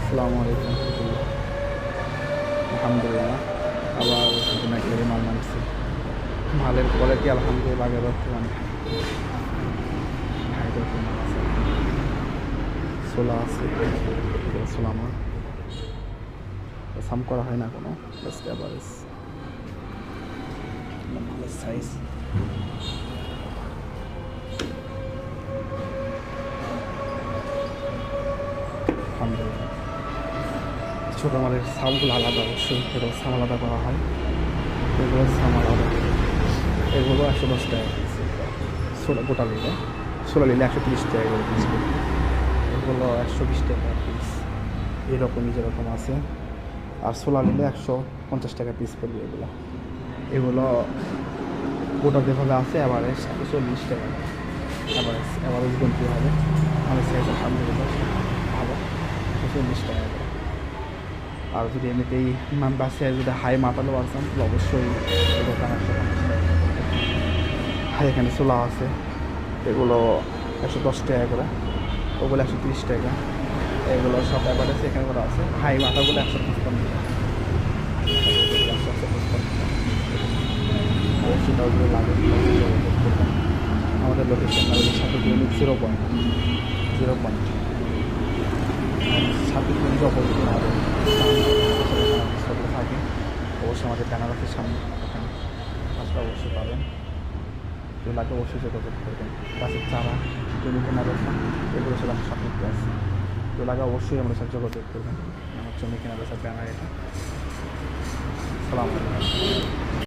আসসালামু আলাইকুম রহমতুল্লাহ। আলহামদুলিল্লাহ, আবার নতুন এক লেগে মাল নামছে। মালের কোয়ালিটি আলহামদুলিল্লাহ আগের বার থেকে অনেক হাই কোয়ালিটির মাল আছে। সোলা আছে, সোলা মাল সাম করা হয় না কোনো, জাস্ট অ্যাভারেজ মালের সাইজ। আলহামদুলিল্লাহ, ছোটো মালের সামগুলো আলাদা, অবশ্যই এগুলো সাম আলাদা করা হয়। এগুলো সাম আলাদা, এগুলো 110 টাকা ষোলো গোটা নিলে, 16 নিলে 130 টাকা এগুলো পিস। এগুলো 120 টাকা পিস, এরকমই যেরকম আছে। আর 16 নিলে 150 টাকা পিস পড়বে। এগুলো গোটা যেভাবে আছে অ্যাভারেজ 140 টাকা, অ্যাভারেজ গুনতে হবে। আমাদের সাইজ আলহামদুলিল্লাহ ভালো, 140 টাকা করে। আর যদি এমনিতেই বাসায় যদি হাই মাতালো আসেন তাহলে অবশ্যই দোকান 150 টাকা। হাই এখানে ছোলা আছে, এগুলো 110 টাকা করে, ওগুলো 130 টাকা। এগুলো সব অ্যাভারেজ এখানে করে আছে। হাই মাথাগুলো 155 টাকা, অবশ্যই ওগুলো লাগে। আমাদের লোকেশন আমাদের সাথে কিলোমিটার 0.0 সাথে কিলোমিটার অপোজিটে আমাদের থাকে। অবশ্যই আমাদের ব্যানার আছে সামনে, ওখানে কাজটা অবশ্যই পাবেন। কেউ লাগে অবশ্যই যোগাযোগ করবেন। গাছের চারা, জমি কেনার বেচা, এগুলো সব আমার সাথে আছে। কেউ লাগে অবশ্যই আমাদের সাথে যোগাযোগ করবেন। আমার জমি কেনার বেচার ব্যানার এটা। সালাম আলাইকুম।